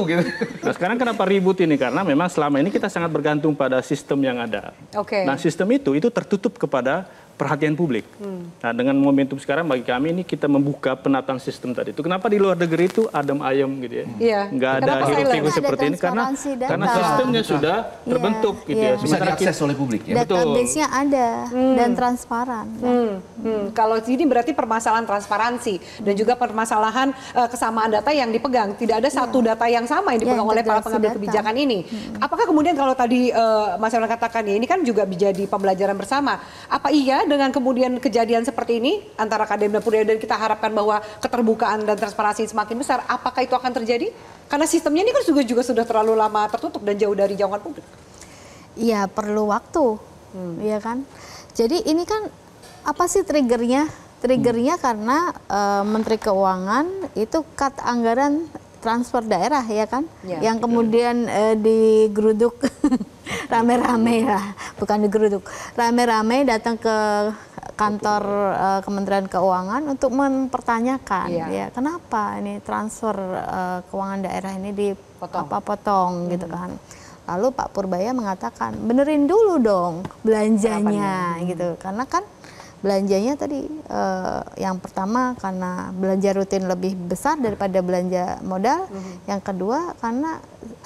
Nah, sekarang kenapa ribut ini? Karena memang selama ini kita sangat bergantung pada sistem yang ada. Nah, sistem itu tertutup kepada perhatian publik. Nah, dengan momentum sekarang bagi kami ini kita membuka penataan sistem tadi itu. Kenapa di luar negeri itu adem ayem gitu ya? Nggak ada hiruk-pikuk seperti ini karena sistemnya sudah terbentuk gitu ya. Bisa diakses oleh publik ya. Database-nya ada dan transparan. Kalau ini berarti permasalahan transparansi dan juga permasalahan kesamaan data yang dipegang. Tidak ada satu data yang sama yang dipegang oleh para pengambil kebijakan ini. Apakah kemudian kalau tadi Mas Herman katakan ya, ini kan juga menjadi pembelajaran bersama. Apa iya dengan kemudian kejadian seperti ini antara KDM dan Purbaya dan kita harapkan bahwa keterbukaan dan transparansi semakin besar, apakah itu akan terjadi? Karena sistemnya ini kan juga sudah terlalu lama tertutup dan jauh dari jangkauan publik. Iya, perlu waktu, ya kan. Jadi ini kan apa sih triggernya? Triggernya karena Menteri Keuangan itu cut anggaran transfer daerah ya kan, yang kemudian digeruduk rame-rame lah, bukan digeruduk, rame-rame datang ke kantor Kementerian Keuangan untuk mempertanyakan ya kenapa ini transfer keuangan daerah ini dipotong gitu kan. Lalu Pak Purbaya mengatakan benerin dulu dong belanjanya gitu, karena kan belanjanya tadi yang pertama karena belanja rutin lebih besar daripada belanja modal, yang kedua karena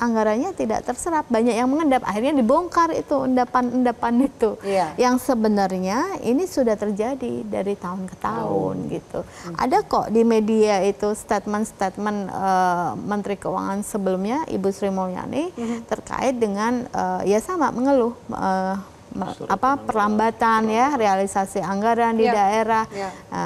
anggarannya tidak terserap, banyak yang mengendap, akhirnya dibongkar itu endapan-endapan itu. Yang sebenarnya ini sudah terjadi dari tahun ke tahun gitu. Ada kok di media itu statement-statement Menteri Keuangan sebelumnya Ibu Sri Mulyani terkait dengan ya sama mengeluh perlambatan ya realisasi anggaran di daerah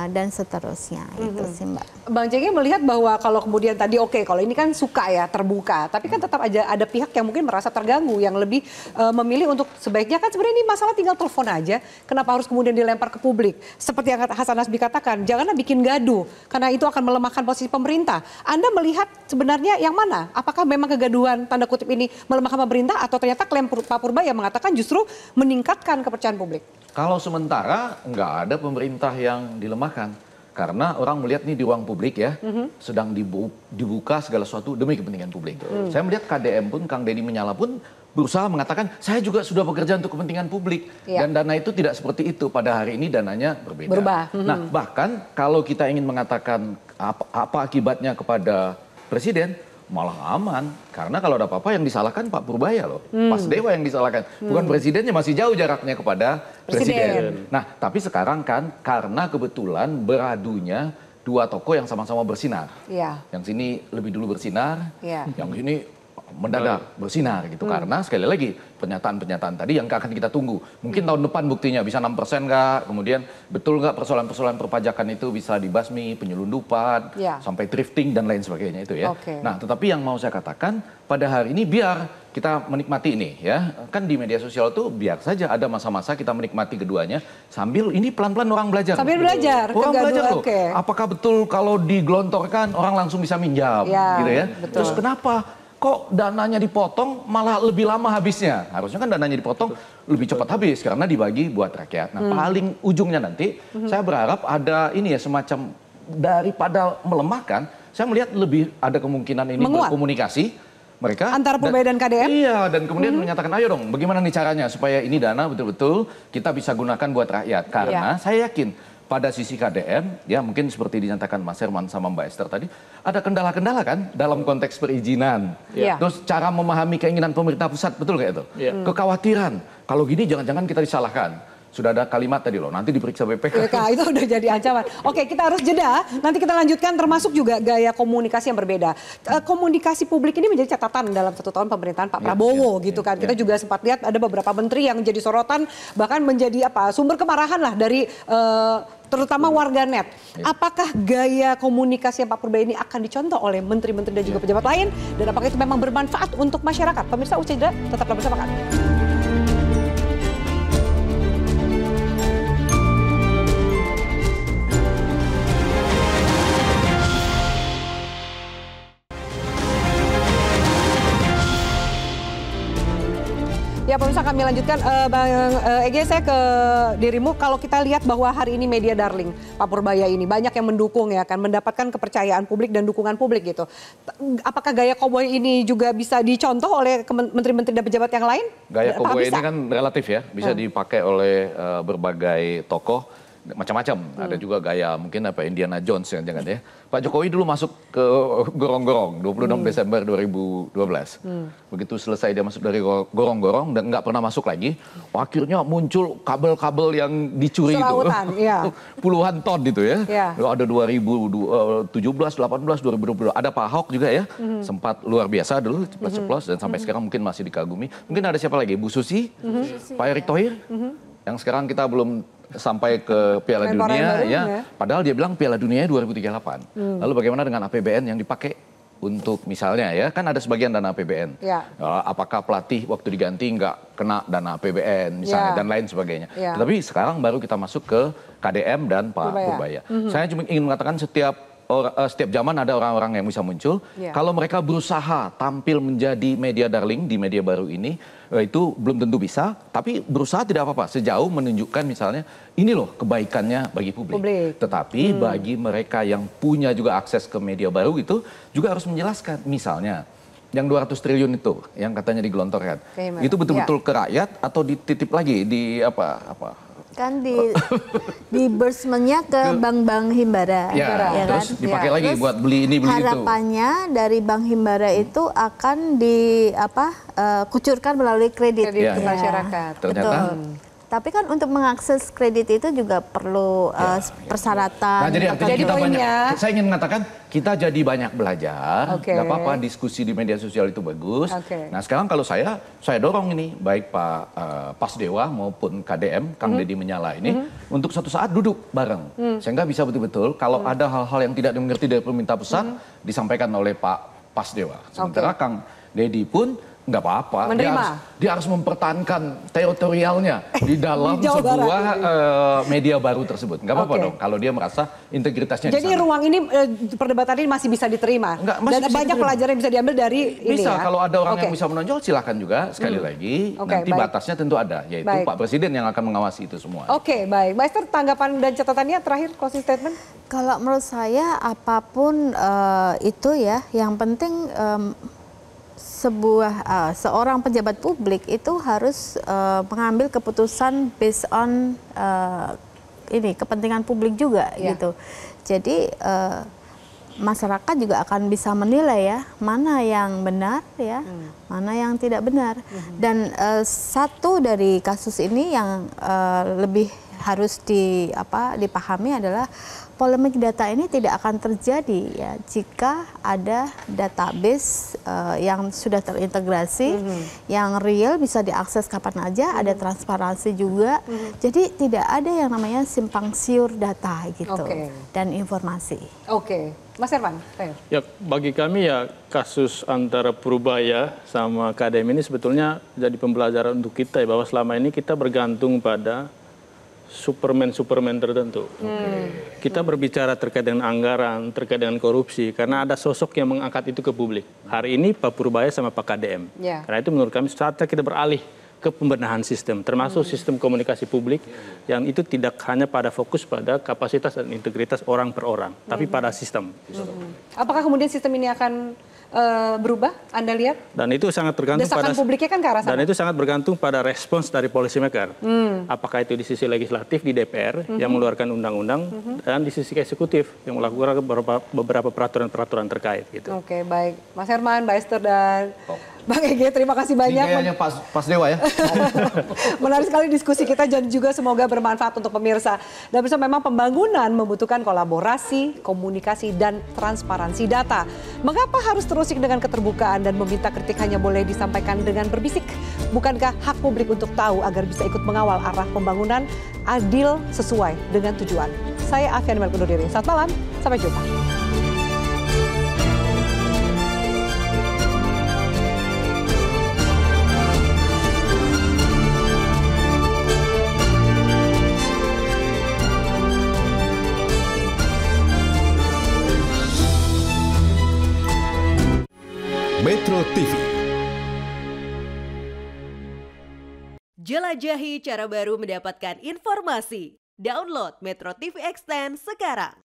dan seterusnya itu sih Mbak. Bang Cenggi melihat bahwa kalau kemudian tadi kalau ini kan suka ya terbuka, tapi kan tetap aja ada pihak yang mungkin merasa terganggu, yang lebih memilih untuk sebaiknya kan sebenarnya ini masalah tinggal telepon aja, kenapa harus kemudian dilempar ke publik? Seperti yang Hasan Nasbi katakan, janganlah bikin gaduh karena itu akan melemahkan posisi pemerintah. Anda melihat sebenarnya yang mana? Apakah memang kegaduhan tanda kutip ini melemahkan pemerintah atau ternyata klaim Pak Purbaya mengatakan justru meningkatkan kepercayaan publik? Kalau sementara nggak ada pemerintah yang dilemahkan. Karena orang melihat nih di ruang publik ya, sedang dibuka segala sesuatu demi kepentingan publik. Saya melihat KDM pun, Kang Deddy Menyala pun berusaha mengatakan, saya juga sudah bekerja untuk kepentingan publik. Dan dana itu tidak seperti itu, pada hari ini dananya berbeda. Berubah. Nah bahkan kalau kita ingin mengatakan apa akibatnya kepada Presiden, malah aman. Karena kalau ada apa-apa yang disalahkan Pak Purbaya loh. Pas Dewa yang disalahkan. Bukan presidennya, masih jauh jaraknya kepada presiden. Nah tapi sekarang kan karena kebetulan beradunya dua tokoh yang sama-sama bersinar. Yang sini lebih dulu bersinar, yang sini mendadak bersinar gitu. Karena sekali lagi pernyataan-pernyataan tadi yang akan kita tunggu. Mungkin tahun depan buktinya bisa 6% nggak, kemudian betul nggak persoalan-persoalan perpajakan itu bisa dibasmi, penyelundupan, sampai thrifting dan lain sebagainya itu ya. Nah tetapi yang mau saya katakan pada hari ini biar kita menikmati ini ya. Kan di media sosial tuh biar saja ada masa-masa kita menikmati keduanya sambil ini pelan-pelan orang belajar. Sambil belajar. Orang belajar loh. Apakah betul kalau digelontorkan orang langsung bisa minjam gitu ya. Terus kenapa? Kok dananya dipotong malah lebih lama habisnya? Harusnya kan dananya dipotong lebih cepat habis karena dibagi buat rakyat. Nah paling ujungnya nanti saya berharap ada ini ya semacam daripada melemahkan, saya melihat lebih ada kemungkinan ini berkomunikasi mereka antara Purbaya dan KDM. Iya, dan kemudian menyatakan ayo dong bagaimana nih caranya supaya ini dana betul-betul kita bisa gunakan buat rakyat. Karena saya yakin pada sisi KDM, ya mungkin seperti dinyatakan Mas Herman sama Mbak Esther tadi, ada kendala-kendala kan dalam konteks perizinan. Terus cara memahami keinginan pemerintah pusat, betul nggak itu? Kekhawatiran, kalau gini jangan-jangan kita disalahkan. Sudah ada kalimat tadi loh, nanti diperiksa BPK. Itu udah jadi ancaman. Oke, kita harus jeda, nanti kita lanjutkan termasuk juga gaya komunikasi yang berbeda. Komunikasi publik ini menjadi catatan dalam 1 tahun pemerintahan Pak Prabowo gitu kan. Kita juga sempat lihat ada beberapa menteri yang menjadi sorotan, bahkan menjadi sumber kemarahan lah dari terutama warganet. Apakah gaya komunikasi yang Pak Purbaya ini akan dicontoh oleh menteri-menteri dan juga pejabat lain? Dan apakah itu memang bermanfaat untuk masyarakat? Pemirsa usai jeda, tetaplah bersama kami. Ya pemirsa, kami lanjutkan. Bang Ege, saya ke dirimu. Kalau kita lihat bahwa hari ini media darling Pak Purbaya ini banyak yang mendukung ya kan, mendapatkan kepercayaan publik dan dukungan publik gitu. Apakah gaya koboi ini juga bisa dicontoh oleh menteri-menteri dan pejabat yang lain? Gaya koboi ini kan relatif ya, bisa dipakai oleh berbagai tokoh. Macam-macam, ada juga gaya mungkin Indiana Jones ya, jangan ya. Pak Jokowi dulu masuk ke gorong-gorong 26 Desember 2012. Begitu selesai dia masuk dari gorong-gorong dan nggak pernah masuk lagi, akhirnya muncul kabel-kabel yang dicuri itu. Puluhan ton itu ya. Ada 2017, 18, 2020. Ada Pak Ahok juga ya, sempat luar biasa dulu, ceplos-ceplos dan sampai sekarang mungkin masih dikagumi. Mungkin ada siapa lagi? Bu Susi, Pak Erick Thohir, yang sekarang kita belum sampai ke Piala Dunia ya. Padahal dia bilang Piala Dunia 2038. Lalu bagaimana dengan APBN yang dipakai untuk misalnya ya, kan ada sebagian dana APBN. Apakah pelatih waktu diganti nggak kena dana APBN misalnya dan lain sebagainya. Tetapi sekarang baru kita masuk ke KDM dan Pak Purbaya. Saya cuma ingin mengatakan setiap zaman ada orang-orang yang bisa muncul. Kalau mereka berusaha tampil menjadi media darling di media baru ini, itu belum tentu bisa. Tapi berusaha tidak apa-apa, sejauh menunjukkan misalnya ini loh kebaikannya bagi publik. Tetapi bagi mereka yang punya juga akses ke media baru itu juga harus menjelaskan. Misalnya yang 200 triliun itu yang katanya digelontorkan, itu betul-betul ke rakyat atau dititip lagi di Kan di bursementnya ke bank-bank Himbara, ya terus kan? dipakai lagi buat beli ini beli itu. Harapannya dari Bank Himbara itu akan kucurkan melalui kredit ke masyarakat. Betul. Tapi kan untuk mengakses kredit itu juga perlu persyaratan. Nah, jadi artinya kita poinnya, banyak. Saya ingin mengatakan kita jadi banyak belajar. Oke. Nggak apa-apa diskusi di media sosial itu bagus. Oke. Nah sekarang kalau saya dorong ini baik Pak Pasdewa maupun KDM Kang Deddy Menyala ini untuk suatu saat duduk bareng sehingga bisa betul-betul kalau ada hal-hal yang tidak dimengerti dari pemerintah pusat disampaikan oleh Pak Pasdewa. Sementara Kang Deddy pun nggak apa-apa. Dia harus mempertahankan teritorialnya di dalam di Jawa sebuah media baru tersebut. Nggak apa-apa dong kalau dia merasa integritasnya Jadi di sana. ruang ini perdebatan ini masih bisa diterima. Dan banyak pelajaran yang bisa diambil dari ini bisa, ya. kalau ada orang yang bisa menonjol silahkan juga sekali lagi. Nanti batasnya tentu ada, yaitu Pak Presiden yang akan mengawasi itu semua. Oke, baik. Maester, tanggapan dan catatannya terakhir closing statement? Kalau menurut saya apapun itu ya, yang penting seorang pejabat publik itu harus mengambil keputusan based on kepentingan publik juga gitu. Jadi masyarakat juga akan bisa menilai ya mana yang benar ya, mana yang tidak benar. Dan satu dari kasus ini yang lebih harus dipahami adalah polemik data ini tidak akan terjadi ya jika ada database yang sudah terintegrasi, yang real bisa diakses kapan aja, ada transparansi juga. Jadi tidak ada yang namanya simpang siur data gitu dan informasi. Mas Herman. Ya, bagi kami ya kasus antara Purbaya sama KDM ini sebetulnya jadi pembelajaran untuk kita ya, bahwa selama ini kita bergantung pada Superman tertentu. Kita berbicara terkait dengan anggaran, terkait dengan korupsi, karena ada sosok yang mengangkat itu ke publik. Hari ini Pak Purbaya sama Pak KDM. Karena itu menurut kami saatnya kita beralih ke pembenahan sistem, termasuk sistem komunikasi publik yang itu tidak hanya pada fokus pada kapasitas dan integritas orang per orang, tapi pada sistem. Apakah kemudian sistem ini akan berubah, Anda lihat? Dan itu sangat tergantung desakan publiknya kan ke arah sana. Dan itu sangat bergantung pada respons dari policy maker. Apakah itu di sisi legislatif di DPR yang mengeluarkan undang-undang dan di sisi eksekutif yang melakukan beberapa peraturan-peraturan terkait gitu. Oke, baik. Mas Herman, Mbak Esther dan Bang Ege, terima kasih banyak. Ini kayaknya Pas Dewa ya. Menarik sekali diskusi kita dan juga semoga bermanfaat untuk pemirsa. Dan bisa memang pembangunan membutuhkan kolaborasi, komunikasi, dan transparansi data. Mengapa harus terusik dengan keterbukaan dan meminta kritik hanya boleh disampaikan dengan berbisik? Bukankah hak publik untuk tahu agar bisa ikut mengawal arah pembangunan adil sesuai dengan tujuan? Saya Afian Melk undur diri. Selamat malam, sampai jumpa. Metro TV. Jelajahi cara baru mendapatkan informasi. Download Metro TV Extend sekarang.